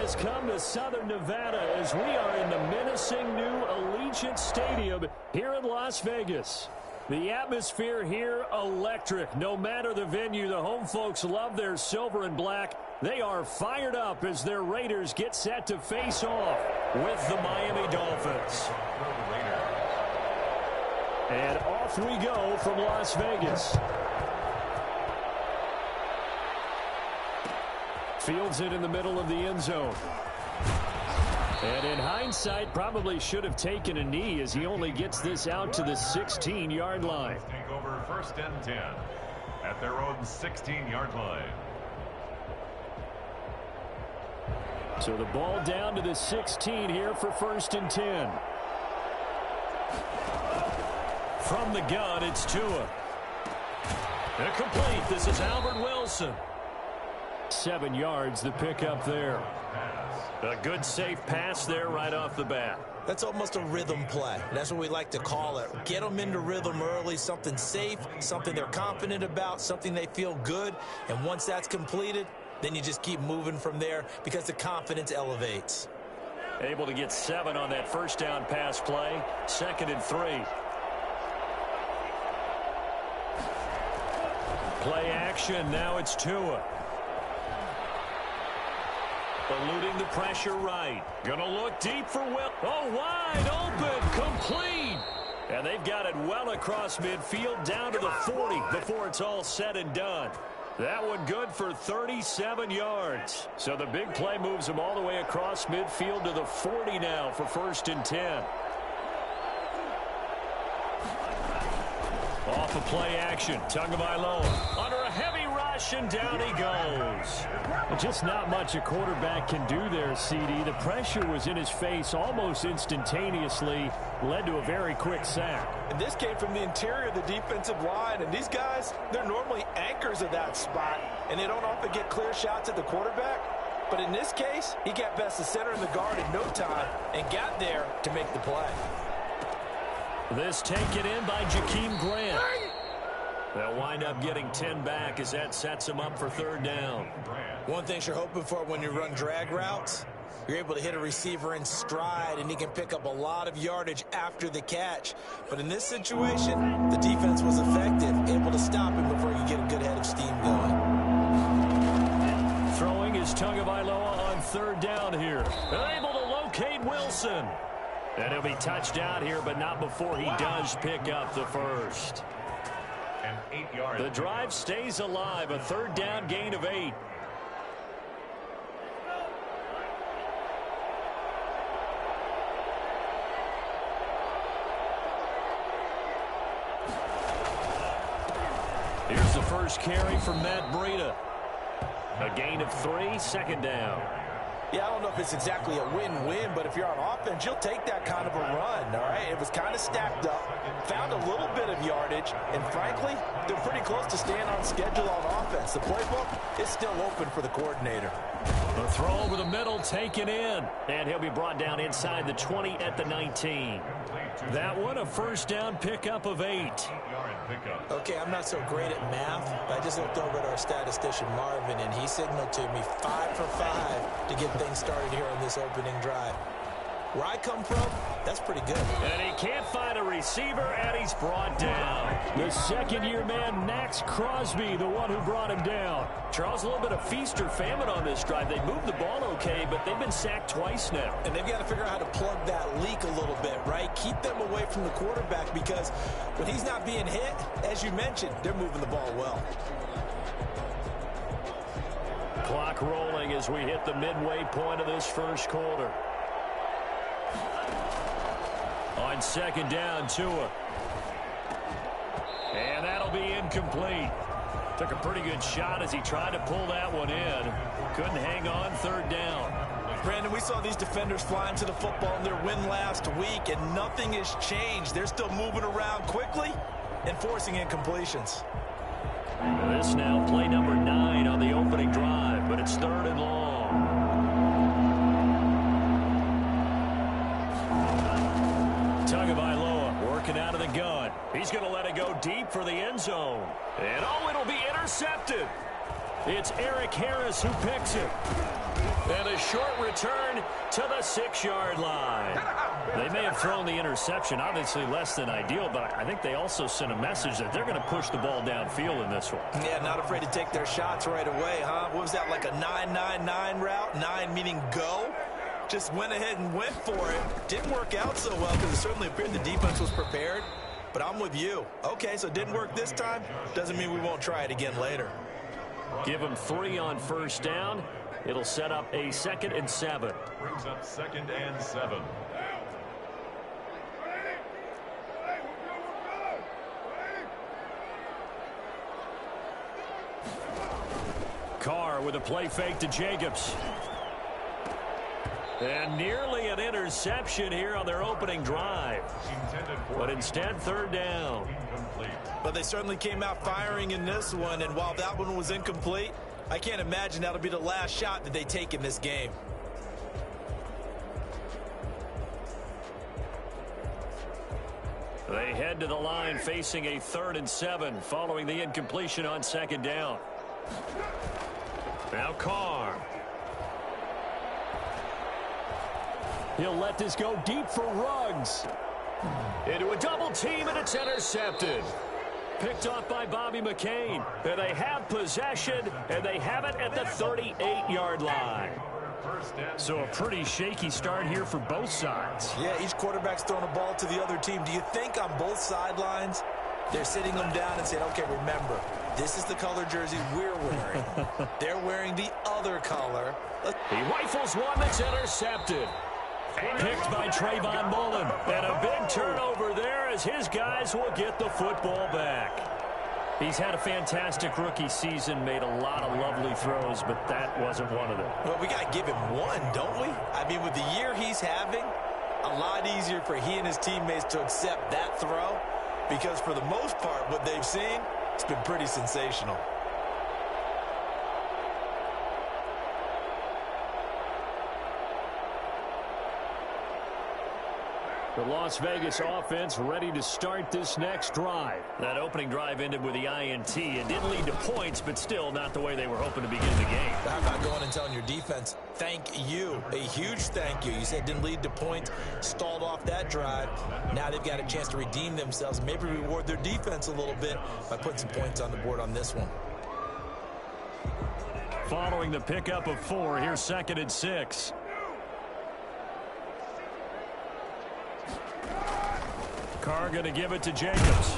has come to Southern Nevada as we are in the menacing new Allegiant Stadium here in Las Vegas. The atmosphere here, electric. No matter the venue, the home folks love their silver and black. They are fired up as their Raiders get set to face off with the Miami Dolphins. And off we go from Las Vegas. Fields it in the middle of the end zone. And in hindsight, probably should have taken a knee as he only gets this out to the 16-yard line. Take over 1st and 10 at their own 16-yard line. So the ball down to the 16 here for 1st and 10. From the gun, it's Tua. Incomplete. This is Albert Wilson. 7 yards, the pickup there. A good, safe pass there right off the bat. That's almost a rhythm play. That's what we like to call it. Get them into rhythm early, something safe, something they're confident about, something they feel good. And once that's completed, then you just keep moving from there because the confidence elevates. Able to get 7 on that first down pass play. 2nd and 3. Play action. Now it's Tua. Eluding the pressure right. Gonna look deep for Will. Oh, wide open. Complete. And they've got it well across midfield down to the 40 before it's all said and done. That one good for 37 yards. So the big play moves them all the way across midfield to the 40 now for 1st and 10. Off of play action. Tagovailoa under a heavy rush, and down he goes. Just not much a quarterback can do there, CD. The pressure was in his face almost instantaneously, led to a very quick sack. And this came from the interior of the defensive line, and these guys, they're normally anchors of that spot, and they don't often get clear shots at the quarterback. But in this case, he got past the center and the guard in no time and got there to make the play. This taken in by Jakeem Grant. They'll wind up getting 10 back as that sets him up for 3rd down. One thing you're hoping for when you run drag routes, you're able to hit a receiver in stride, and he can pick up a lot of yardage after the catch. But in this situation, the defense was effective, able to stop him before he could get a good head of steam going. Throwing is Tagovailoa on 3rd down here. They're able to locate Wilson. And he'll be touched out here, but not before he does pick up the first. And 8 yards. The drive stays alive. A 3rd down gain of 8. Here's the first carry from Matt Breida. A gain of 3, 2nd down. Yeah, I don't know if it's exactly a win-win, but if you're on offense, you'll take that kind of a run, all right? It was kind of stacked up, found a little bit of yardage, and frankly, they're pretty close to staying on schedule on offense. The playbook is still open for the coordinator. The throw over the middle taken in, and he'll be brought down inside the 20 at the 19. That one a 1st down pickup of 8. Okay, I'm not so great at math, but I just looked over at our statistician Marvin, and he signaled to me 5 for 5 to get things started here on this opening drive. Where I come from, that's pretty good. And he can't find a receiver, and he's brought down. The 2nd-year man, Max Crosby, the one who brought him down. Charles, a little bit of feast or famine on this drive. They moved the ball okay, but they've been sacked twice now. And they've got to figure out how to plug that leak a little bit, right? Keep them away from the quarterback because when he's not being hit, as you mentioned, they're moving the ball well. Clock rolling as we hit the midway point of this first quarter. On 2nd down, Tua. And that'll be incomplete. Took a pretty good shot as he tried to pull that one in. Couldn't hang on 3rd down. Brandon, we saw these defenders flying to the football in their win last week, and nothing has changed. They're still moving around quickly and forcing incompletions. This now play number 9 on the opening drive, but it's 3rd and long. Tagovailoa working out of the gun. He's going to let it go deep for the end zone. And oh, it'll be intercepted. It's Eric Harris who picks it. And a short return to the 6-yard line. They may have thrown the interception, obviously less than ideal, but I think they also sent a message that they're going to push the ball downfield in this one. Yeah, not afraid to take their shots right away, huh? What was that, like a 9-9-9 route? 9 meaning go? Just went ahead and went for it. Didn't work out so well because it certainly appeared the defense was prepared. But I'm with you. Okay, so it didn't work this time. Doesn't mean we won't try it again later. Give them 3 on first down. It'll set up a 2nd and 7. Brings up 2nd and 7. Carr with a play fake to Jacobs. And nearly an interception here on their opening drive. But instead, 3rd down. But they certainly came out firing in this one, and while that one was incomplete, I can't imagine that'll be the last shot that they take in this game. They head to the line facing a 3rd and 7 following the incompletion on 2nd down. Now Carr. He'll let this go deep for Ruggs. Into a double team, and it's intercepted. Picked off by Bobby McCain. And they have possession, and they have it at the 38-yard line. So a pretty shaky start here for both sides. Yeah, each quarterback's throwing a ball to the other team. Do you think on both sidelines they're sitting them down and saying, okay, remember, this is the color jersey we're wearing. They're wearing the other color. He rifles one that's intercepted. Picked by Trayvon Mullen. And a big turnover there as his guys will get the football back. He's had a fantastic rookie season, made a lot of lovely throws, but that wasn't one of them. Well, we got to give him one, don't we? I mean, with the year he's having, a lot easier for he and his teammates to accept that throw because for the most part, what they've seen, it's been pretty sensational. The Las Vegas offense ready to start this next drive. That opening drive ended with the INT. It didn't lead to points, but still not the way they were hoping to begin the game. How about going and telling your defense, thank you, a huge thank you. You said it didn't lead to points, stalled off that drive. Now they've got a chance to redeem themselves, maybe reward their defense a little bit by putting some points on the board on this one. Following the pickup of 4, here's 2nd and 6. Carr going to give it to Jacobs.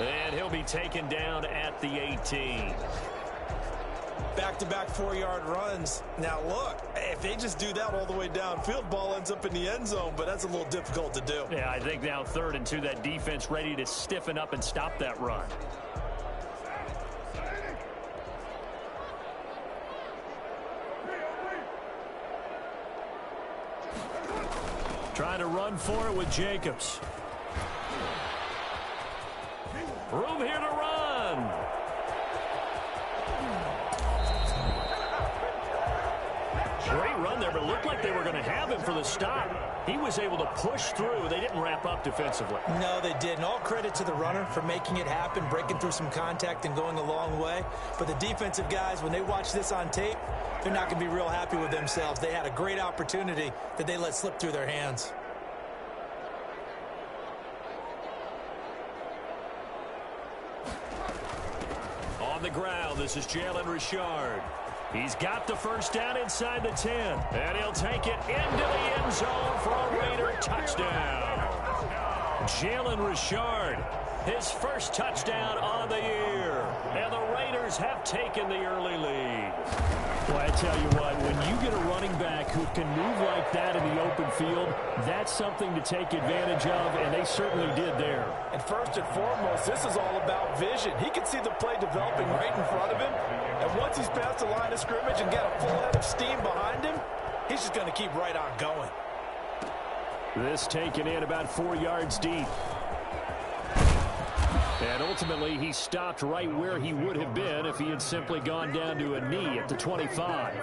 And he'll be taken down at the 18. Back-to-back 4-yard runs. Now, look, if they just do that all the way downfield, ball ends up in the end zone, but that's a little difficult to do. Yeah, I think now 3rd and 2, that defense ready to stiffen up and stop that run. Trying to run for it with Jacobs. Room here to run. Great run there, but it looked like they were going to have him for the stop. He was able to push through. They didn't wrap up defensively. No, they didn't. All credit to the runner for making it happen, breaking through some contact and going a long way. But the defensive guys, when they watch this on tape, they're not going to be real happy with themselves. They had a great opportunity that they let slip through their hands. On the ground, this is Jalen Richard. He's got the first down inside the 10. And he'll take it into the end zone for a Raider touchdown. Jalen Richard, his first touchdown on the year. And the Raiders have taken the early lead. Well, I tell you what, when you get a running back who can move like that in the open field, that's something to take advantage of, and they certainly did there. And first and foremost, this is all about vision. He can see the play developing right in front of him, and once he's past the line of scrimmage and got a full head of steam behind him, he's just going to keep right on going. This taken in about 4 yards deep. And ultimately, he stopped right where he would have been if he had simply gone down to a knee at the 25.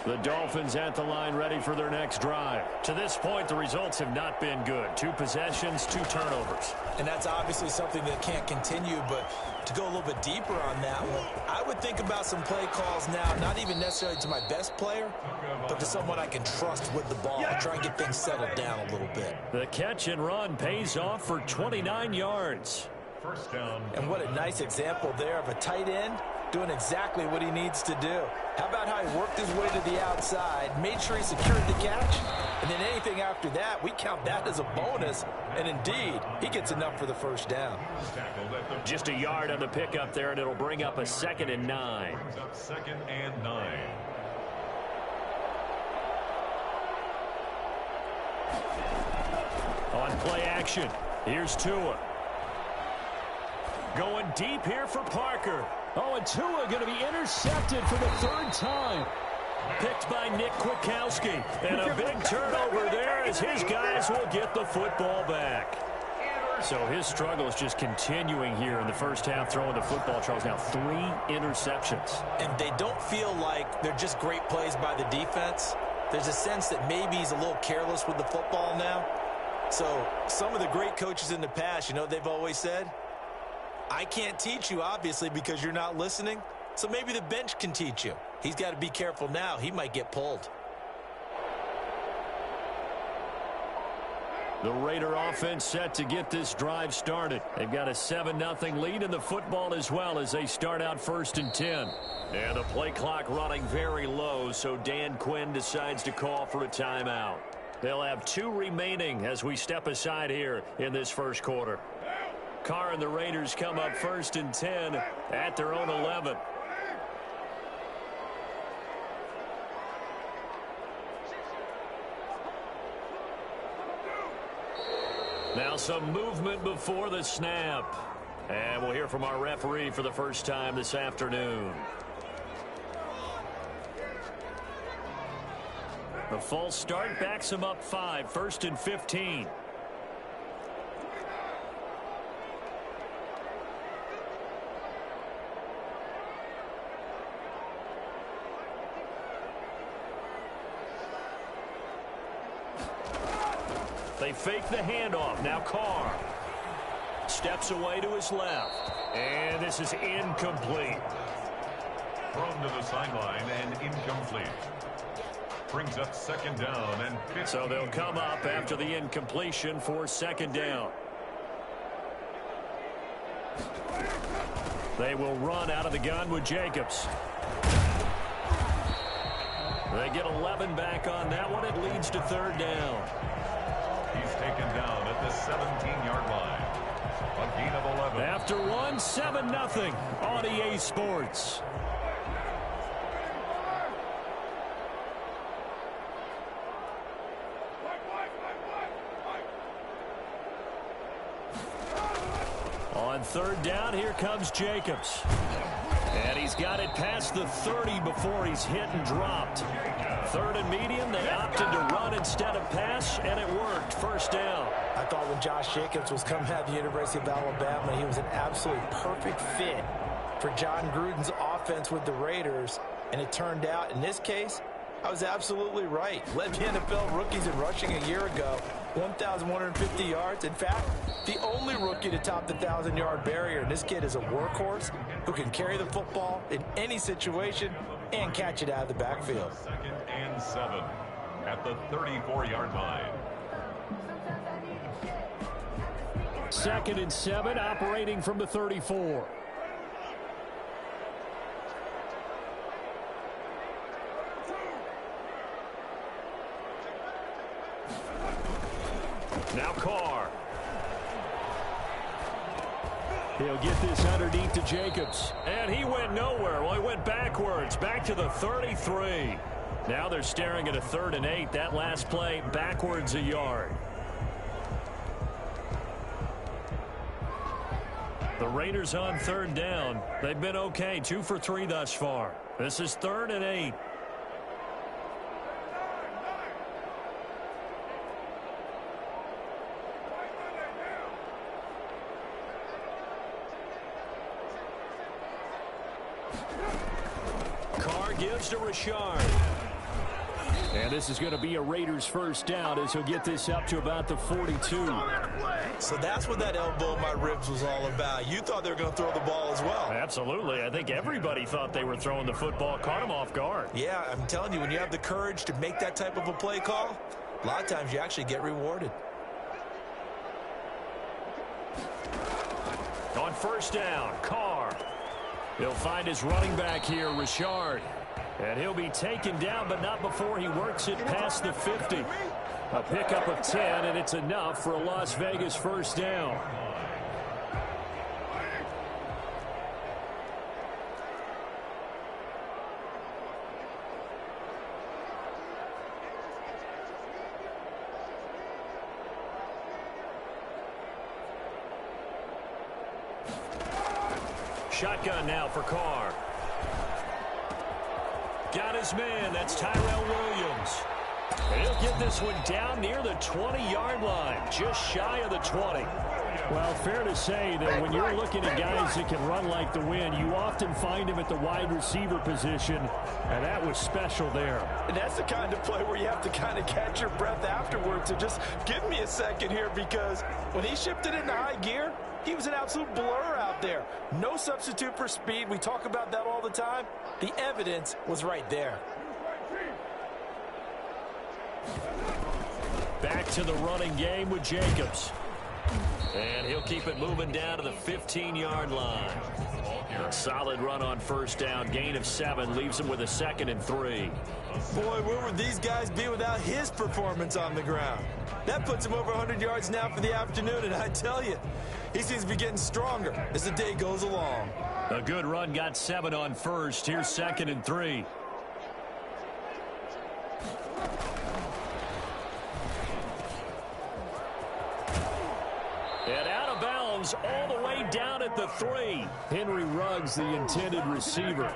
The Dolphins at the line ready for their next drive. To this point, the results have not been good. 2 possessions, 2 turnovers. And that's obviously something that can't continue, but to go a little bit deeper on that one, I would think about some play calls now, not even necessarily to my best player, but to someone I can trust with the ball. Try and get things settled down a little bit. The catch and run pays off for 29 yards. First down. And what a nice example there of a tight end doing exactly what he needs to do. How about how he worked his way to the outside, made sure he secured the catch, and then anything after that, we count that as a bonus. And indeed, he gets enough for the first down. Just a yard on the pickup there, and it'll bring up a 2nd and 9. Brings up 2nd and 9. On play action, here's Tua. Going deep here for Parker. Oh, and Tua going to be intercepted for the 3rd time. Picked by Nick Kwiatkowski. And a big turnover there as his guys will get the football back. So his struggle is just continuing here in the first half, throwing the football. Charles, now 3 interceptions. And they don't feel like they're just great plays by the defense. There's a sense that maybe he's a little careless with the football now. So some of the great coaches in the past, you know what they've always said? I can't teach you, obviously, because you're not listening. So maybe the bench can teach you. He's got to be careful now. He might get pulled. The Raider offense set to get this drive started. They've got a 7-0 lead in the football as well as they start out 1st and 10. And the play clock running very low, so Dan Quinn decides to call for a timeout. They'll have 2 remaining as we step aside here in this first quarter. Carr and the Raiders come up 1st and 10 at their own 11. Now some movement before the snap. And we'll hear from our referee for the first time this afternoon. The false start backs him up 5, 1st and 15. They fake the handoff. Now Carr steps away to his left. And this is incomplete. Thrown to the sideline and incomplete. Brings up 2nd down and 15. So they'll come up after the incompletion for 2nd down. They will run out of the gun with Jacobs. They get 11 back on that one. It leads to 3rd down. He's taken down at the 17-yard line. A gain of 11. After one, 7-0 on EA Sports. On 3rd down, here comes Jacobs. And he's got it past the 30 before he's hit and dropped. 3rd and medium, they opted to run instead of pass, and it worked. 1st down. I thought when Josh Jacobs was coming out of the University of Alabama, he was an absolutely perfect fit for John Gruden's offense with the Raiders. And it turned out, in this case, I was absolutely right. Led the NFL rookies in rushing a year ago. 1,150 yards. In fact, the only rookie to top the 1,000-yard barrier. And this kid is a workhorse who can carry the football in any situation and catch it out of the backfield. 2nd and 7 at the 34-yard line. 2nd and 7, operating from the 34. Now Carr. He'll get this underneath to Jacobs. And he went nowhere. Well, he went backwards, back to the 33. Now they're staring at a 3rd and 8. That last play, backwards a yard. The Raiders on 3rd down. They've been okay, 2 for 3 thus far. This is 3rd and 8. Carr gives to Richard. And this is going to be a Raiders first down as he'll get this up to about the 42. So that's what that elbow in my ribs was all about. You thought they were going to throw the ball as well. Absolutely. I think everybody thought they were throwing the football, caught him off guard. Yeah, I'm telling you, when you have the courage to make that type of a play call, a lot of times you actually get rewarded. On first down, Carr. He'll find his running back here, Richard. And he'll be taken down, but not before he works it past the 50. A pickup of 10, and it's enough for a Las Vegas first down. Shotgun now for Carr. Got his man. That's Tyrell Williams. And he'll get this one down near the 20-yard line, just shy of the 20. Well, fair to say that when you're looking at guys that can run like the wind, you often find him at the wide receiver position, and that was special there. And that's the kind of play where you have to kind of catch your breath afterwards. So just give me a second here, because when he shifted into high gear, he was an absolute blur out there. No substitute for speed. We talk about that all the time. The evidence was right there. Back to the running game with Jacobs. And he'll keep it moving down to the 15-yard line. A solid run on first down. Gain of 7 leaves him with a 2nd and 3. Boy, where would these guys be without his performance on the ground? That puts him over 100 yards now for the afternoon, and I tell you, he seems to be getting stronger as the day goes along. A good run, got 7 on first. Here's 2nd and 3. And out of bounds all the way down at the 3. Henry Ruggs, the intended receiver.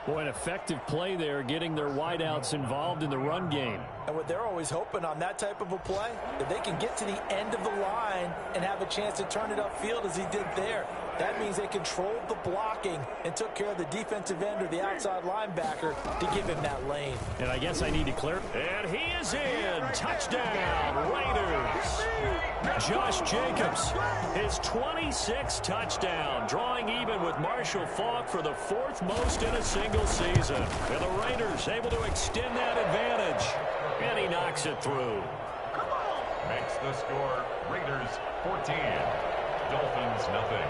Boy, an effective play there, getting their wideouts involved in the run game. And what they're always hoping on that type of a play, that they can get to the end of the line and have a chance to turn it upfield as he did there. That means they controlled the blocking and took care of the defensive end or the outside linebacker to give him that lane. And I guess I need to clear. And he is in. Touchdown, Raiders. Josh Jacobs, his 26th touchdown, drawing even with Marshall Faulk for the 4th most in a single season. And the Raiders able to extend that advantage. And he knocks it through. Makes the score Raiders 14, Dolphins nothing.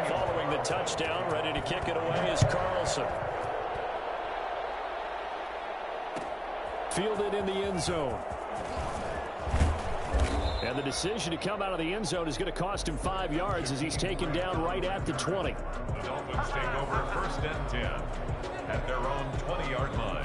Following the touchdown, ready to kick it away is Carlson. Fielded in the end zone. And the decision to come out of the end zone is going to cost him 5 yards as he's taken down right at the 20. The Dolphins take over 1st and 10 at their own 20-yard line.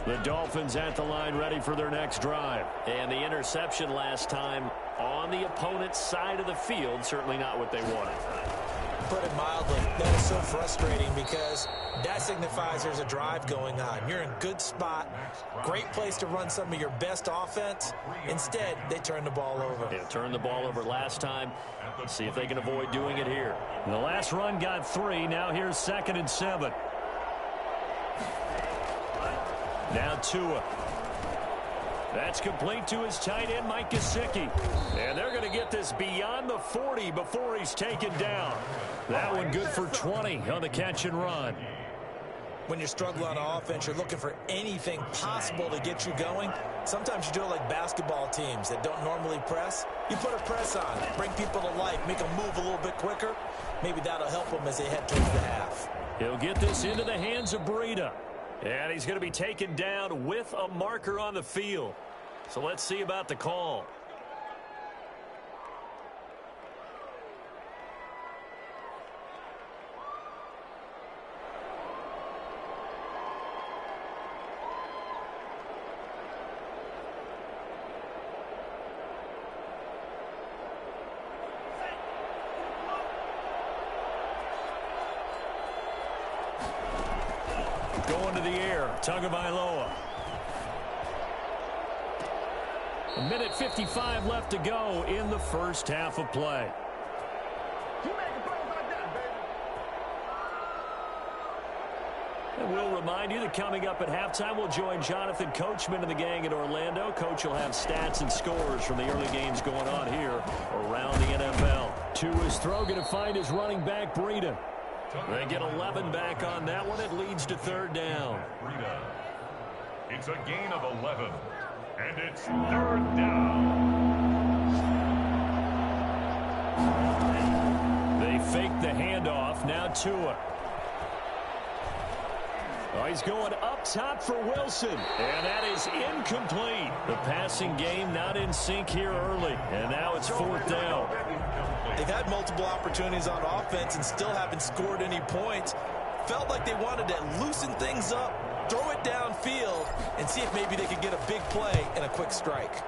The Dolphins at the line ready for their next drive. And the interception last time on the opponent's side of the field, certainly not what they wanted. Put it mildly, that is so frustrating because that signifies there's a drive going on. You're in a good spot, great place to run some of your best offense. Instead, they turn the ball over. They turned the ball over last time. Let's see if they can avoid doing it here. The last run got 3. Now here's 2nd and 7. Now Tua. That's complete to his tight end, Mike Gesicki. And they're going to get this beyond the 40 before he's taken down. That one good for 20 on the catch and run. When you're struggling on offense, you're looking for anything possible to get you going. Sometimes you do it like basketball teams that don't normally press. You put a press on, bring people to life, make them move a little bit quicker. Maybe that'll help them as they head towards the half. He'll get this into the hands of Breida. And he's going to be taken down with a marker on the field. So let's see about the call. Going to the air, Tagovailoa. 1:55 left to go in the first half of play. And we'll remind you that coming up at halftime, we'll join Jonathan Coachman and the gang in Orlando. Coach will have stats and scores from the early games going on here around the NFL. To his throw, going to find his running back, Breida. They get 11 back on that one. It leads to third down. Breida. It's a gain of 11, and it's third down. They fake the handoff. Now Tua. Oh, he's going up top for Wilson, and that is incomplete. The passing game not in sync here early, and now it's fourth down. They've had multiple opportunities on offense and still haven't scored any points. Felt like they wanted to loosen things up, throw it downfield, and see if maybe they could get a big play and a quick strike.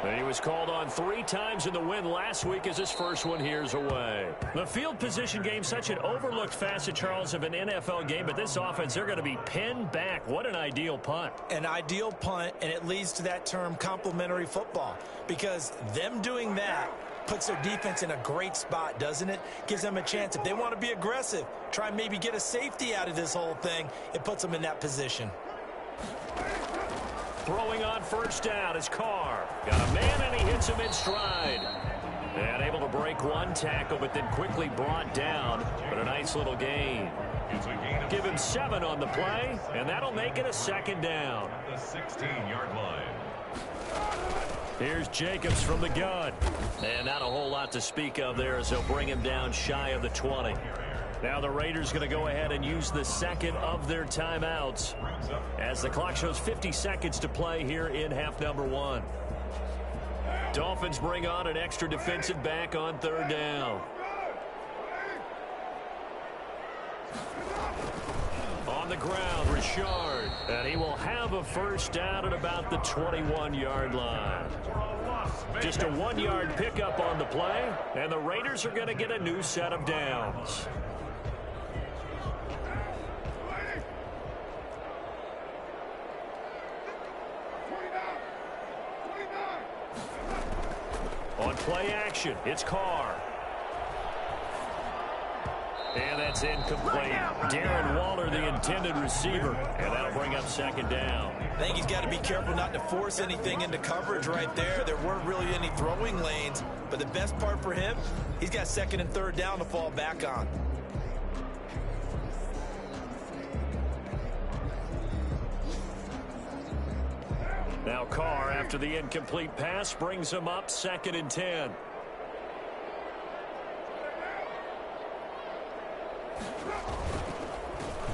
And he was called on 3 times in the win last week as his first one here's away. The field position game, such an overlooked facet, Charles, of an NFL game, but this offense, they're going to be pinned back. What an ideal punt. An ideal punt, and it leads to that term complementary football, because them doing that puts their defense in a great spot, doesn't it? Gives them a chance. If they want to be aggressive, try and maybe get a safety out of this whole thing, it puts them in that position. Throwing on first down is Carr. Got a man, and he hits him in stride. And able to break one tackle, but then quickly brought down. But a nice little gain. Give him 7 on the play, and that'll make it a second down. The 16-yard line. Here's Jacobs from the gun. And not a whole lot to speak of there as they'll bring him down shy of the 20. Now the Raiders going to go ahead and use the second of their timeouts as the clock shows 50 seconds to play here in half number 1. Dolphins bring on an extra defensive back on third down. On the ground, Richard. And he will have a first down at about the 21-yard line. Just a 1-yard pickup on the play, and the Raiders are going to get a new set of downs. On play action, it's Carr. And that's incomplete. Darren Waller, the intended receiver. And that'll bring up second down. I think he's got to be careful not to force anything into coverage right there. There weren't really any throwing lanes. But the best part for him, he's got second and third down to fall back on. Now Carr, after the incomplete pass, brings him up second and 10.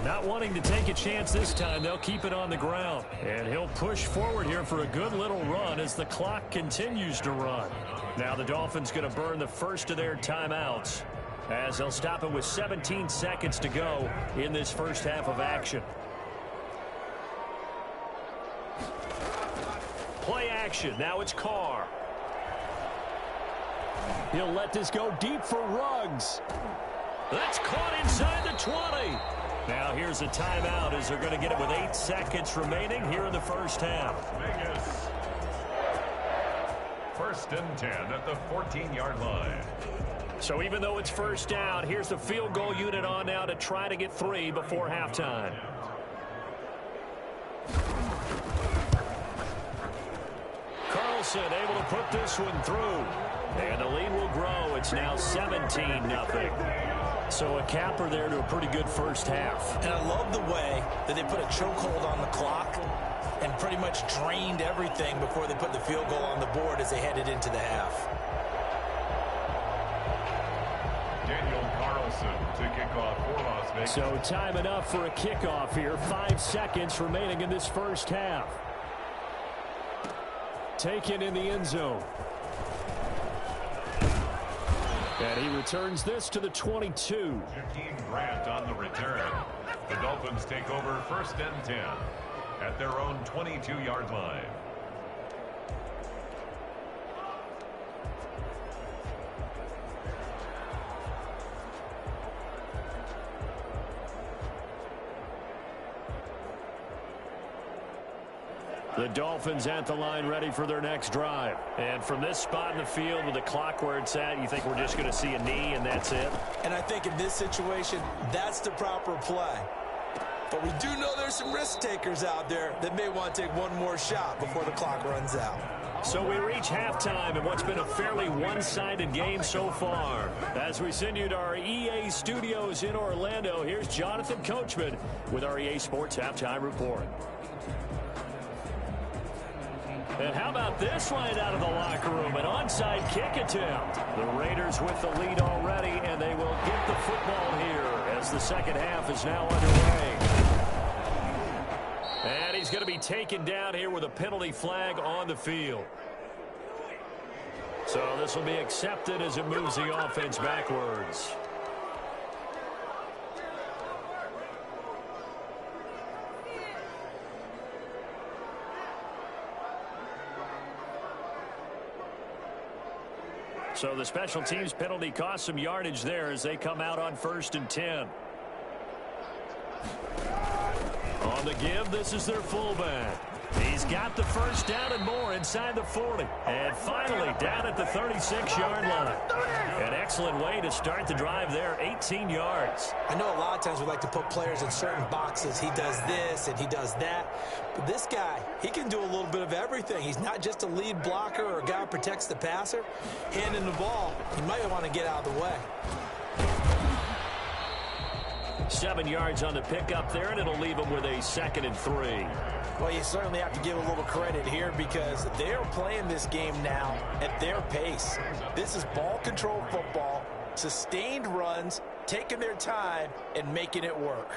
Not wanting to take a chance this time, they'll keep it on the ground. And he'll push forward here for a good little run as the clock continues to run. Now the Dolphins going to burn the first of their timeouts as they'll stop it with 17 seconds to go in this first half of action. Play action. Now it's Carr. He'll let this go deep for Ruggs. That's caught inside the 20. Now here's a timeout as they're going to get it with 8 seconds remaining here in the first half. Vegas. First and 10 at the 14-yard line. So even though it's first down, here's the field goal unit on now to try to get 3 before halftime. Carlson able to put this one through. And the lead will grow. It's now 17-0. So a capper there to a pretty good first half. And I love the way that they put a chokehold on the clock and pretty much drained everything before they put the field goal on the board as they headed into the half. Daniel Carlson to kick off for Las Vegas. So time enough for a kickoff here. 5 seconds remaining in this first half. Taken in the end zone. And he returns this to the 22. Jakeem Grant on the return. The Dolphins take over first and 10 at their own 22-yard line. The Dolphins at the line ready for their next drive. And from this spot in the field with the clock where it's at, you think we're just going to see a knee and that's it? And I think in this situation, that's the proper play. But we do know there's some risk takers out there that may want to take one more shot before the clock runs out. So we reach halftime in what's been a fairly one-sided game so far. As we send you to our EA studios in Orlando, here's Jonathan Coachman with our EA Sports Halftime Report. And how about this right out of the locker room? An onside kick attempt. The Raiders with the lead already, and they will get the football here as the second half is now underway. And he's going to be taken down here with a penalty flag on the field. So this will be accepted as it moves the offense backwards. So the special teams penalty cost some yardage there as they come out on 1st and 10. On the give, this is their fullback. He's got the first down and more inside the 40. And finally down at the 36-yard line. An excellent way to start the drive there, 18 yards. I know a lot of times we like to put players in certain boxes. He does this and he does that. But this guy, he can do a little bit of everything. He's not just a lead blocker or a guy who protects the passer. Handing the ball, he might want to get out of the way. 7 yards on the pickup there, and it'll leave him with a 2nd and 3. Well, you certainly have to give a little credit here because they're playing this game now at their pace. This is ball control football, sustained runs, taking their time, and making it work.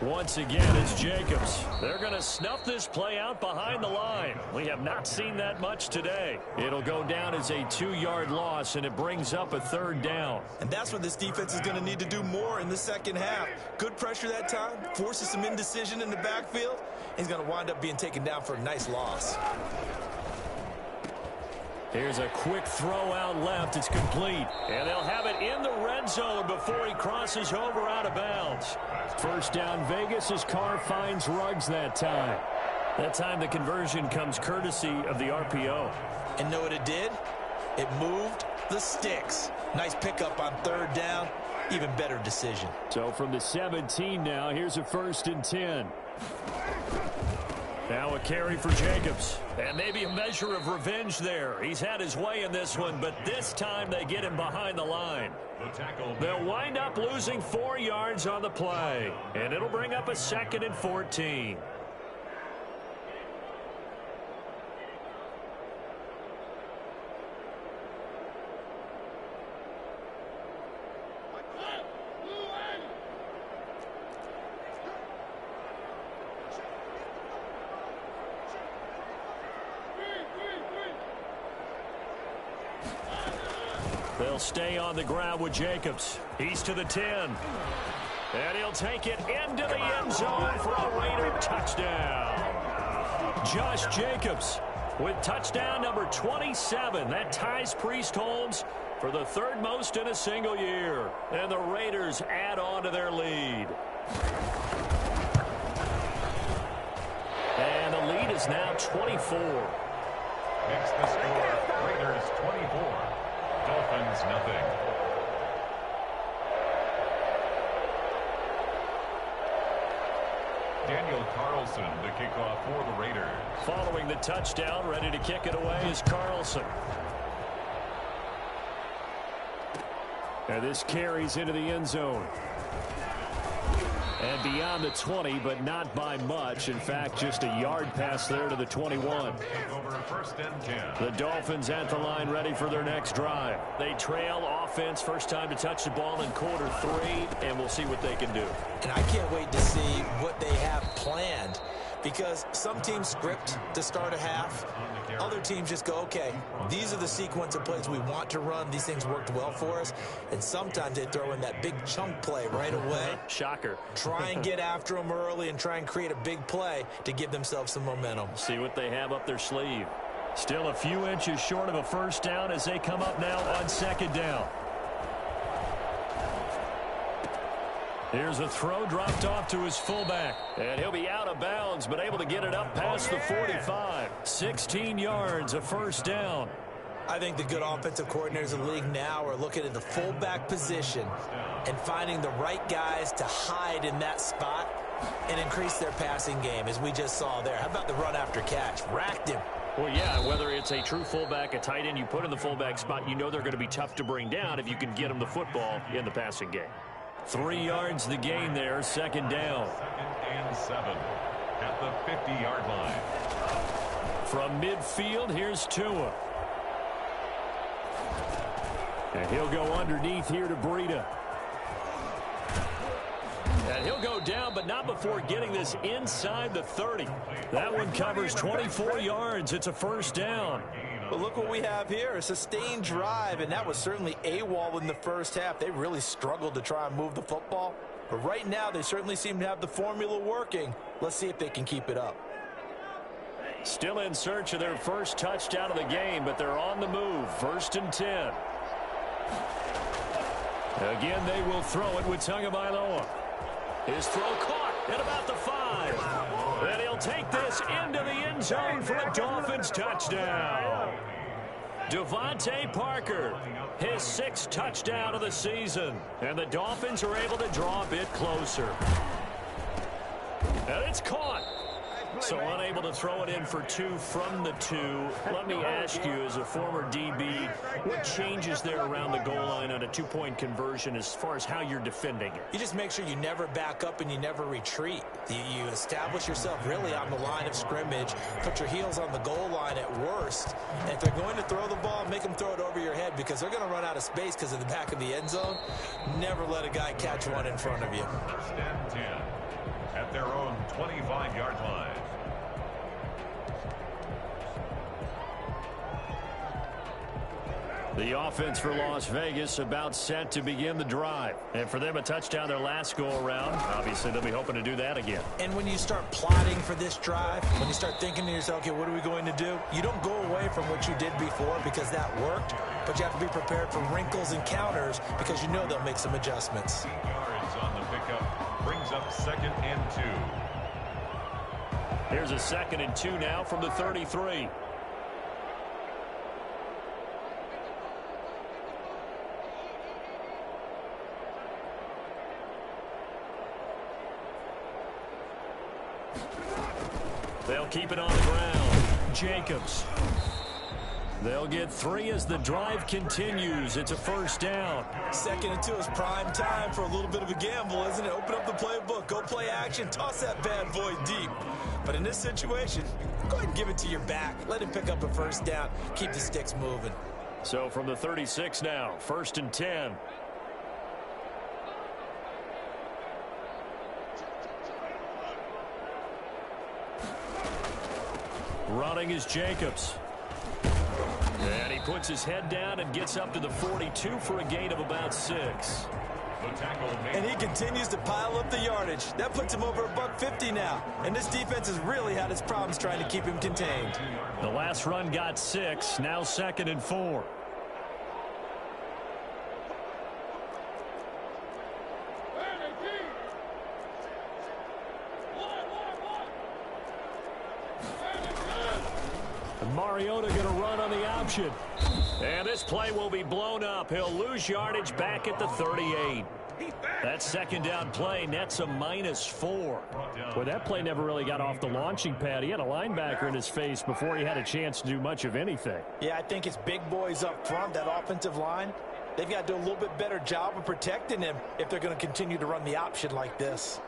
Once again, it's Jacobs. They're going to snuff this play out behind the line. We have not seen that much today. It'll go down as a 2-yard loss, and it brings up a 3rd down. And that's what this defense is going to need to do more in the second half. Good pressure that time, forces some indecision in the backfield. He's going to wind up being taken down for a nice loss. Here's a quick throw out left. It's complete. And they'll have it in the red zone before he crosses over out of bounds. First down Vegas as Carr finds Ruggs that time. That time the conversion comes courtesy of the RPO. And know what it did? It moved the sticks. Nice pickup on 3rd down. Even better decision. So from the 17 now, here's a 1st and 10. Now a carry for Jacobs. And maybe a measure of revenge there. He's had his way in this one, but this time they get him behind the line. They'll wind up losing 4 yards on the play. And it'll bring up a 2nd and 14. They'll stay on the ground with Jacobs. He's to the 10. And he'll take it into the end zone for a Raider touchdown. Josh Jacobs with touchdown number 27. That ties Priest Holmes for the 3rd most in a single year. And the Raiders add on to their lead. And the lead is now 24. Makes the score Raiders 24. Dolphins nothing. Daniel Carlson to kick off for the Raiders. Following the touchdown, ready to kick it away is Carlson. And this carries into the end zone. And beyond the 20, but not by much. In fact, just a yard pass there to the 21. Over 1st and 10. The Dolphins at the line ready for their next drive. They trail offense, first time to touch the ball in quarter 3, and we'll see what they can do. And I can't wait to see what they have planned because some teams script to start a half. Other teams just go, okay, these are the sequence of plays we want to run. These things worked well for us. And sometimes they throw in that big chunk play right away. Shocker. Try and get after them early and try and create a big play to give themselves some momentum. See what they have up their sleeve. Still a few inches short of a 1st down as they come up now on 2nd down. Here's a throw dropped off to his fullback. And he'll be out of bounds, but able to get it up past the 45. 16 yards, a 1st down. I think the good offensive coordinators in the league now are looking at the fullback position and finding the right guys to hide in that spot and increase their passing game, as we just saw there. How about the run after catch? Racked him. Well, yeah, whether it's a true fullback, a tight end you put in the fullback spot, you know they're going to be tough to bring down if you can get them the football in the passing game. 3 yards the gain there, second down. 2nd and 7 at the 50-yard line. From midfield, here's Tua. And he'll go underneath here to Breida. And he'll go down, but not before getting this inside the 30. That one covers 24 yards. It's a first down. But look what we have here, a sustained drive, and that was certainly AWOL in the first half. They really struggled to try and move the football. But right now, they certainly seem to have the formula working. Let's see if they can keep it up. Still in search of their first touchdown of the game, but they're on the move. 1st and 10. Again, they will throw it with Tagovailoa. His throw caught at about the 5. And he'll take this into the end zone for a Dolphins touchdown. Devontae Parker, his 6th touchdown of the season. And the Dolphins are able to draw a bit closer. And it's caught. So unable to throw it in for 2 from the 2. Let me ask you, as a former DB, what changes there around the goal line on a 2-point conversion as far as how you're defending it? You just make sure you never back up and you never retreat. You establish yourself really on the line of scrimmage, put your heels on the goal line at worst. And if they're going to throw the ball, make them throw it over your head, because they're going to run out of space because of the back of the end zone. Never let a guy catch one in front of you. 1st and 10 at their own 25-yard line. The offense for Las Vegas about set to begin the drive. And for them, a touchdown their last go-around. Obviously, they'll be hoping to do that again. And when you start plotting for this drive, when you start thinking to yourself, okay, what are we going to do? You don't go away from what you did before because that worked, but you have to be prepared for wrinkles and counters because you know they'll make some adjustments. 8 yards on the pickup brings up 2nd and 2. Here's a 2nd and 2 now from the 33. They'll keep it on the ground. Jacobs. They'll get 3 as the drive continues. It's a first down. 2nd and 2 is prime time for a little bit of a gamble, isn't it? Open up the playbook, go play action, toss that bad boy deep. But in this situation, go ahead and give it to your back. Let him pick up a first down. Keep the sticks moving. So from the 36 now, 1st and 10. Running is Jacobs. And he puts his head down and gets up to the 42 for a gain of about 6. And he continues to pile up the yardage. That puts him over $150 now. And this defense has really had its problems trying to keep him contained. The last run got 6. Now 2nd and 4. Mariota going to run on the option. And this play will be blown up. He'll lose yardage back at the 38. That 2nd down play nets a -4. Well, that play never really got off the launching pad. He had a linebacker in his face before he had a chance to do much of anything. Yeah, I think it's big boys up front, that offensive line. They've got to do a little bit better job of protecting him if they're going to continue to run the option like this.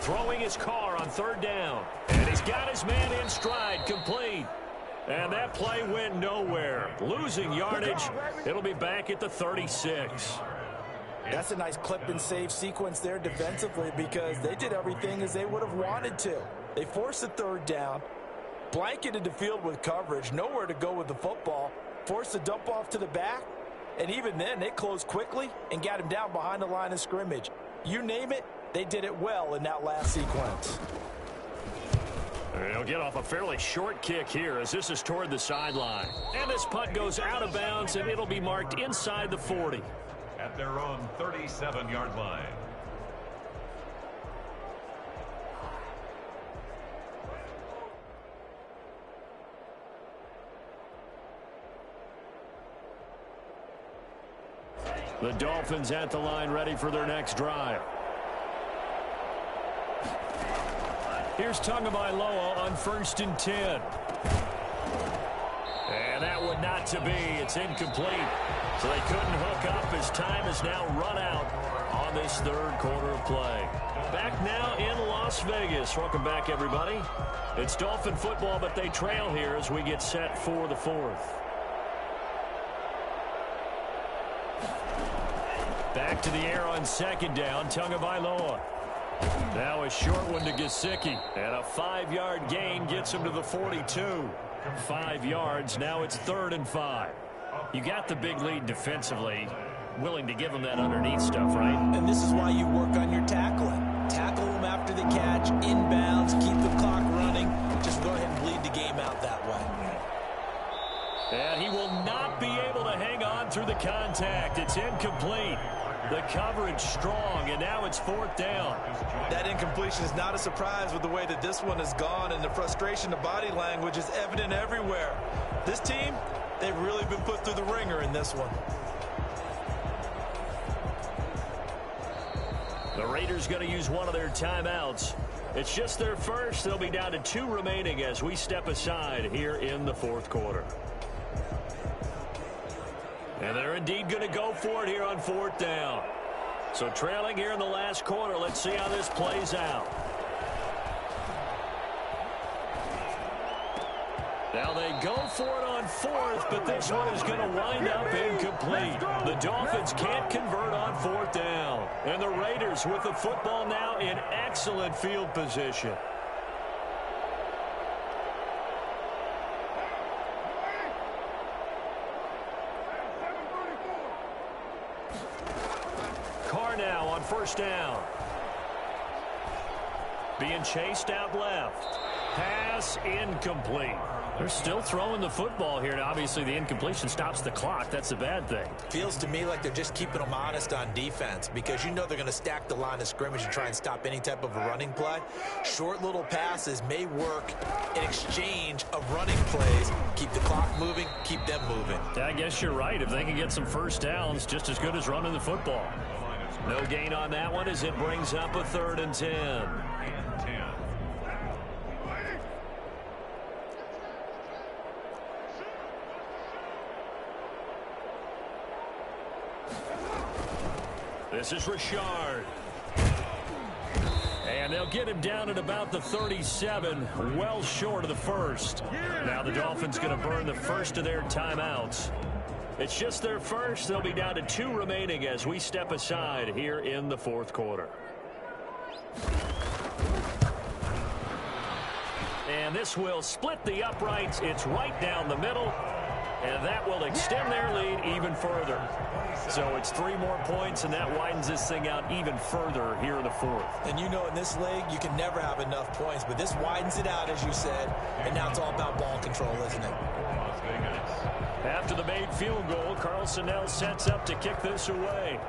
Throwing his car on 3rd down. And he's got his man in stride, complete. And that play went nowhere. Losing yardage. It'll be back at the 36. That's a nice clip and save sequence there defensively because they did everything as they would have wanted to. They forced the 3rd down, blanketed the field with coverage, nowhere to go with the football, forced the dump off to the back, and even then they closed quickly and got him down behind the line of scrimmage. You name it, they did it well in that last sequence. They'll get off a fairly short kick here as this is toward the sideline. And this punt goes out of bounds, and it'll be marked inside the 40. At their own 37-yard line. The Dolphins at the line ready for their next drive. Here's Tagovailoa on 1st and 10. And that one not to be. It's incomplete. So they couldn't hook up as time has now run out on this third quarter of play. Back now in Las Vegas. Welcome back, everybody. It's Dolphin football, but they trail here as we get set for the fourth. Back to the air on 2nd down. Tagovailoa. Now a short one to Gesicki. And a 5-yard gain gets him to the 42. 5 yards. Now it's 3rd and 5. You got the big lead defensively. Willing to give him that underneath stuff, right? And this is why you work on your tackling. Tackle him after the catch, inbounds, keep the clock running. Just go ahead and bleed the game out that way. And he will not be able to hang on through the contact. It's incomplete. The coverage strong, and now it's 4th down. That incompletion is not a surprise with the way that this one has gone, and the frustration of body language is evident everywhere. This team, they've really been put through the ringer in this one. The Raiders going to use one of their timeouts. It's just their first. They'll be down to 2 remaining as we step aside here in the 4th quarter. And they're indeed going to go for it here on 4th down. So trailing here in the last quarter. Let's see how this plays out. Now they go for it on 4th, but this one is going to wind up incomplete. The Dolphins can't convert on 4th down. And the Raiders with the football now in excellent field position. Carr now on 1st down. Being chased out left. Pass incomplete. They're still throwing the football here, and obviously the incompletion stops the clock. That's a bad thing. Feels to me like they're just keeping them honest on defense because you know they're going to stack the line of scrimmage and try and stop any type of a running play. Short little passes may work in exchange of running plays. Keep the clock moving, keep them moving. I guess you're right. If they can get some first downs, just as good as running the football. No gain on that one as it brings up a 3rd and 10. This is Richard. And they'll get him down at about the 37, well short of the first. Now the Dolphins going to burn the first of their timeouts. It's just their first. They'll be down to 2 remaining as we step aside here in the 4th quarter. And this will split the uprights. It's right down the middle. And that will extend their lead even further. So it's 3 more points, and that widens this thing out even further here in the 4th. And you know in this league, you can never have enough points, but this widens it out, as you said, and now it's all about ball control, isn't it? After the made field goal, Carlson now sets up to kick this away.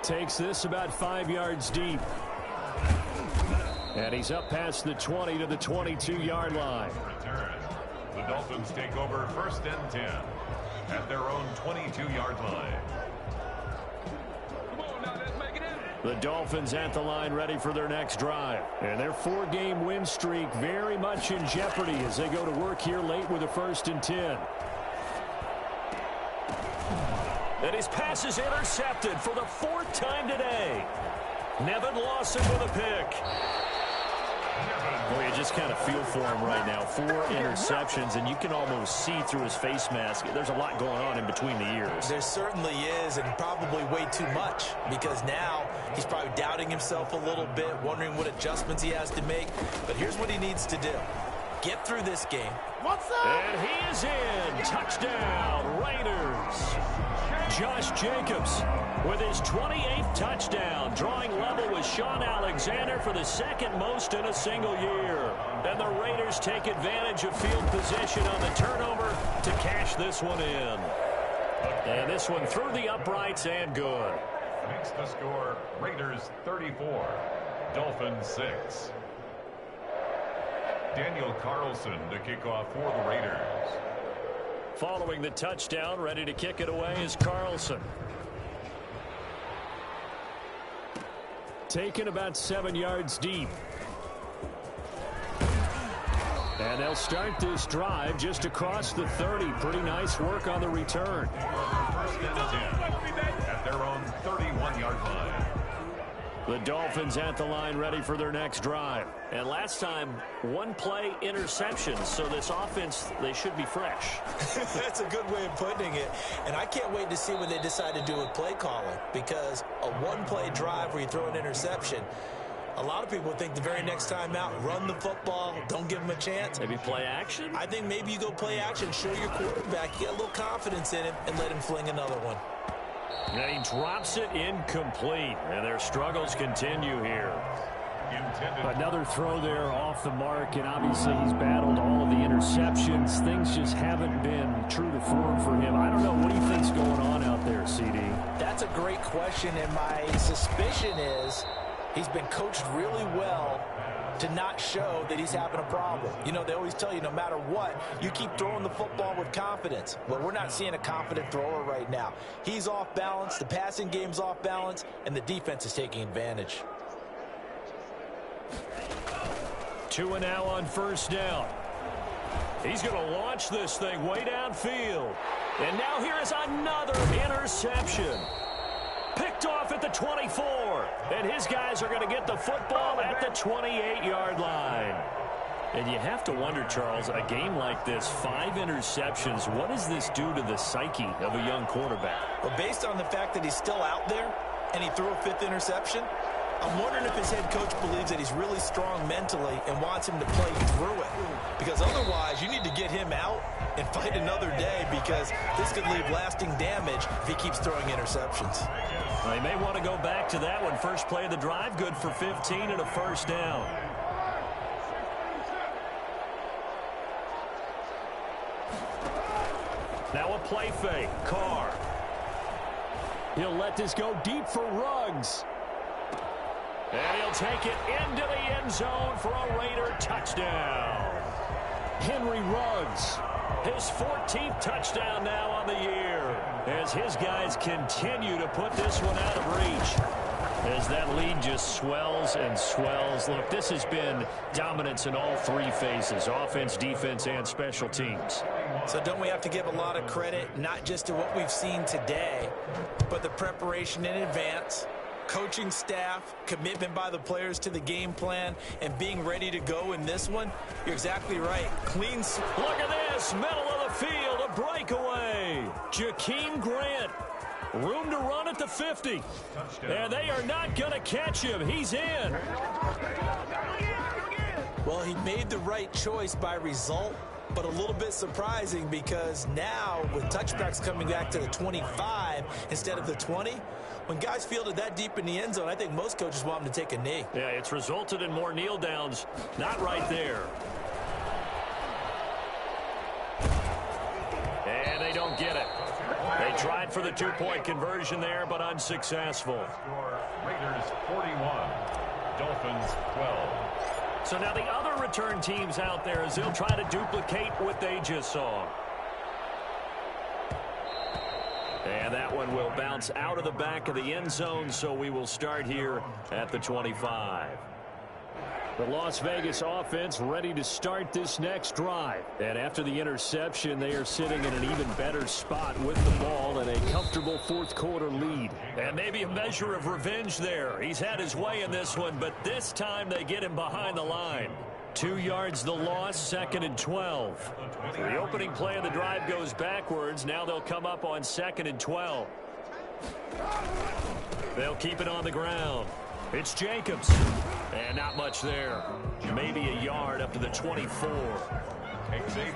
Takes this about 5 yards deep. And he's up past the 20 to the 22-yard line. The Dolphins take over 1st and 10 at their own 22-yard line. The Dolphins at the line ready for their next drive. And their 4-game win streak very much in jeopardy as they go to work here late with a 1st and 10. And his pass is intercepted for the 4th time today. Nevin Lawson with a pick. Boy, you just kind of feel for him right now. 4 interceptions, and you can almost see through his face mask. There's a lot going on in between the ears. There certainly is, and probably way too much, because now he's probably doubting himself a little bit, wondering what adjustments he has to make. But here's what he needs to do. Get through this game. What's up? And he is in. Touchdown, Raiders. Josh Jacobs with his 28th touchdown, drawing level with Sean Alexander for the 2nd most in a single year. And the Raiders take advantage of field position on the turnover to cash this one in. And this one through the uprights and good. Makes the score Raiders 34, Dolphins 6. Daniel Carlson to kick off for the Raiders. Following the touchdown, ready to kick it away is Carlson. Taken about 7 yards deep. And they'll start this drive just across the 30. Pretty nice work on the return. First and 10 at their own 31-yard line. The Dolphins at the line ready for their next drive. And last time, one play interceptions. So this offense, they should be fresh. That's a good way of putting it. And I can't wait to see what they decide to do with play calling. Because a one-play drive where you throw an interception, a lot of people think the very next time out, run the football, don't give them a chance. Maybe play action? I think maybe you go play action, show your quarterback, you get a little confidence in him, and let him fling another one. And he drops it incomplete. And their struggles continue here. Another throw there off the mark, and obviously he's battled all of the interceptions. Things just haven't been true to form for him. I don't know. What do you think's going on out there, CD? That's a great question, and my suspicion is he's been coached really well to not show that he's having a problem. You know, they always tell you no matter what, you keep throwing the football with confidence. Well, we're not seeing a confident thrower right now. He's off balance, the passing game's off balance, and the defense is taking advantage. 2 and now on first down. He's going to launch this thing way downfield. And now here is another interception. Picked off at the 24. And his guys are going to get the football at the 28-yard line. And you have to wonder, Charles, a game like this, 5 interceptions, what does this do to the psyche of a young quarterback? Well, based on the fact that he's still out there and he threw a 5th interception, I'm wondering if his head coach believes that he's really strong mentally and wants him to play through it. Because otherwise, you need to get him out and fight another day, because this could leave lasting damage if he keeps throwing interceptions. Well, he may want to go back to that one. First play of the drive, good for 15 and a first down. Now a play fake. Carr. He'll let this go deep for Ruggs. And he'll take it into the end zone for a Raider touchdown. Henry Ruggs, his 14th touchdown now on the year, as his guys continue to put this one out of reach. As that lead just swells and swells. Look, this has been dominance in all 3 phases, offense, defense, and special teams. So don't we have to give a lot of credit, not just to what we've seen today, but the preparation in advance, coaching staff, commitment by the players to the game plan, and being ready to go in this one? You're exactly right. Clean. Look at this, middle of the field, a breakaway. Jakeem Grant, room to run at the 50. And they are not going to catch him. He's in. Well, he made the right choice by result, but a little bit surprising, because now with touchbacks coming back to the 25 instead of the 20, when guys fielded that deep in the end zone, I think most coaches want them to take a knee. Yeah, it's resulted in more kneel downs. Not right there. And they don't get it. They tried for the 2-point conversion there, but unsuccessful. Raiders 41, Dolphins 12. So now the other return teams out there, as they'll try to duplicate what they just saw. And that one will bounce out of the back of the end zone, so we will start here at the 25. The Las Vegas offense ready to start this next drive. And after the interception, they are sitting in an even better spot with the ball and a comfortable fourth-quarter lead. And maybe a measure of revenge there. He's had his way in this one, but this time they get him behind the line. 2 yards the loss, 2nd and 12. So the opening play of the drive goes backwards. Now they'll come up on 2nd and 12. They'll keep it on the ground. It's Jacobs. And not much there. Maybe a yard up to the 24.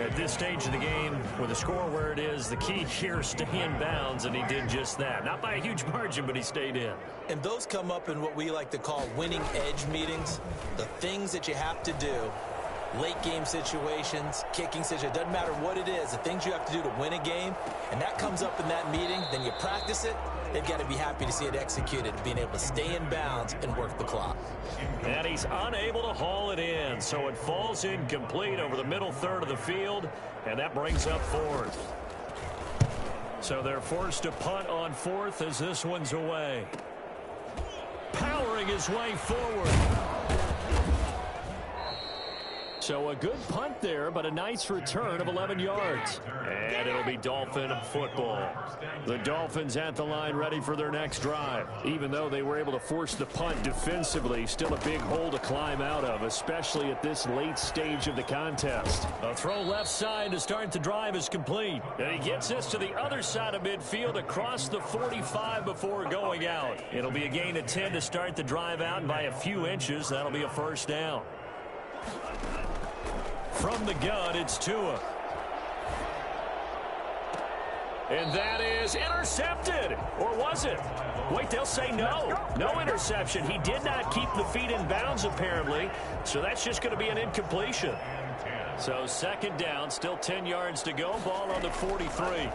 At this stage of the game, with the score where it is, the key here is stay in bounds, and he did just that. Not by a huge margin, but he stayed in. And those come up in what we like to call winning edge meetings. The things that you have to do, late game situations, kicking situations, doesn't matter what it is, the things you have to do to win a game, and that comes up in that meeting, then you practice it. They've got to be happy to see it executed, being able to stay in bounds and work the clock. And he's unable to haul it in, so it falls incomplete over the middle third of the field, and that brings up 4th. So they're forced to punt on fourth as this one's away. Powering his way forward. So a good punt there, but a nice return of 11 yards. And it'll be Dolphin football. The Dolphins at the line ready for their next drive. Even though they were able to force the punt defensively, still a big hole to climb out of, especially at this late stage of the contest. A throw left side to start the drive is complete. And he gets this to the other side of midfield across the 45 before going out. It'll be a gain of 10 to start the drive out, and by a few inches, that'll be a first down. From the gun, it's Tua. And that is intercepted. Or was it? Wait, they'll say no. No interception. He did not keep the feet in bounds, apparently. So that's just going to be an incompletion. So second down, still 10 yards to go. Ball on the 43.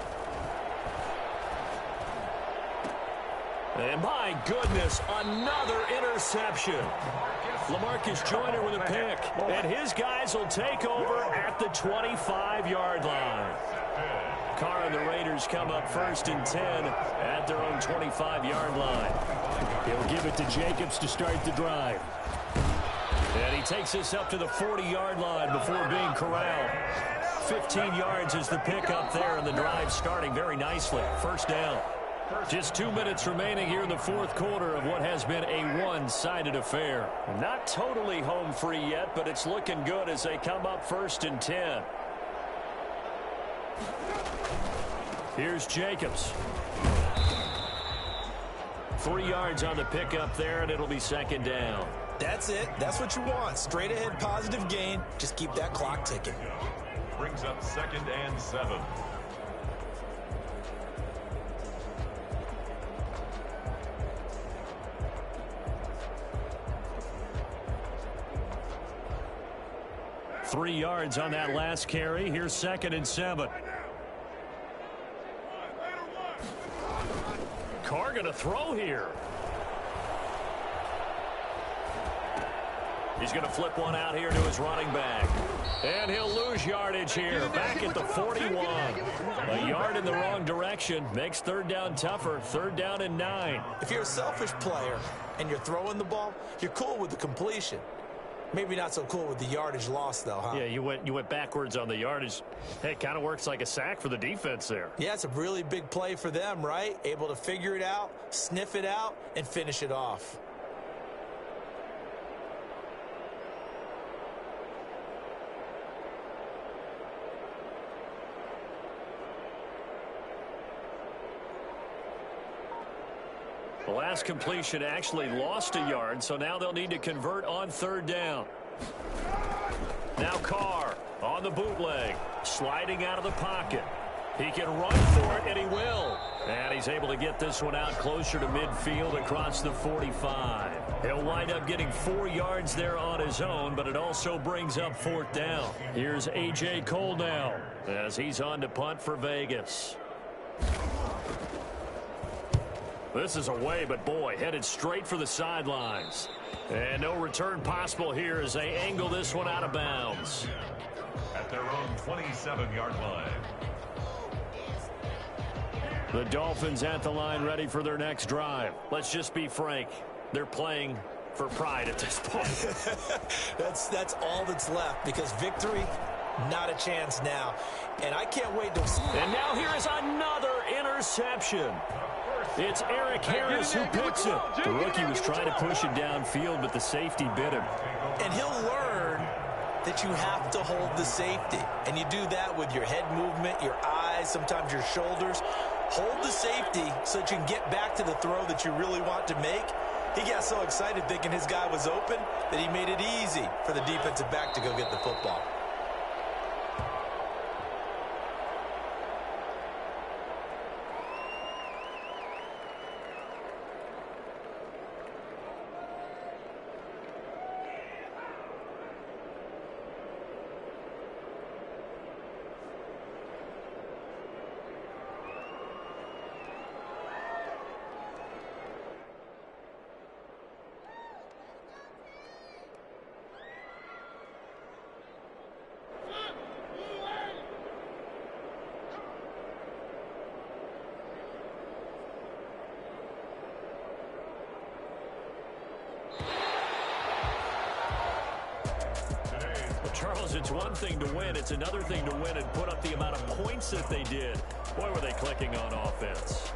And my goodness, another interception. LaMarcus Joyner with a pick. And his guys will take over at the 25-yard line. Carr and the Raiders come up first and 10 at their own 25-yard line. He'll give it to Jacobs to start the drive. And he takes this up to the 40-yard line before being corralled. 15 yards is the pickup there, and the drive starting very nicely. First down. Just 2 minutes remaining here in the fourth quarter of what has been a one-sided affair. Not totally home free yet, but it's looking good as they come up first and 10. Here's Jacobs. 3 yards on the pickup there, and it'll be second down. That's it. That's what you want. Straight ahead positive gain. Just keep that clock ticking. Brings up 2nd and 7. Three yards on that last carry. Here's 2nd and 7. Carr going to throw here. He's going to flip one out here to his running back. And he'll lose yardage here. Back at the 41. A yard in the wrong direction. Makes third down tougher. 3rd down and 9. If you're a selfish player and you're throwing the ball, you're cool with the completion. Maybe not so cool with the yardage loss, though, huh? Yeah, you went backwards on the yardage. Hey, it kind of works like a sack for the defense there. Yeah, it's a really big play for them, right? Able to figure it out, sniff it out, and finish it off. The last completion actually lost a yard, so now they'll need to convert on 3rd down. Now Carr on the bootleg, sliding out of the pocket. He can run for it, and he will. And he's able to get this one out closer to midfield across the 45. He'll wind up getting 4 yards there on his own, but it also brings up 4th down. Here's A.J. Cole now as he's on to punt for Vegas. This is away, but boy, headed straight for the sidelines. And no return possible here as they angle this one out of bounds. At their own 27-yard line. The Dolphins at the line ready for their next drive. Let's just be frank. They're playing for pride at this point. That's all that's left, because victory, not a chance now. And I can't wait to see. And now here is another interception. It's Eric Harris who picks it. The rookie was trying to push it downfield, but the safety bit him. And he'll learn that you have to hold the safety. And you do that with your head movement, your eyes, sometimes your shoulders. Hold the safety so that you can get back to the throw that you really want to make. He got so excited thinking his guy was open that he made it easy for the defensive back to go get the football. Charles, it's one thing to win. It's another thing to win and put up the amount of points that they did. Boy, were they clicking on offense.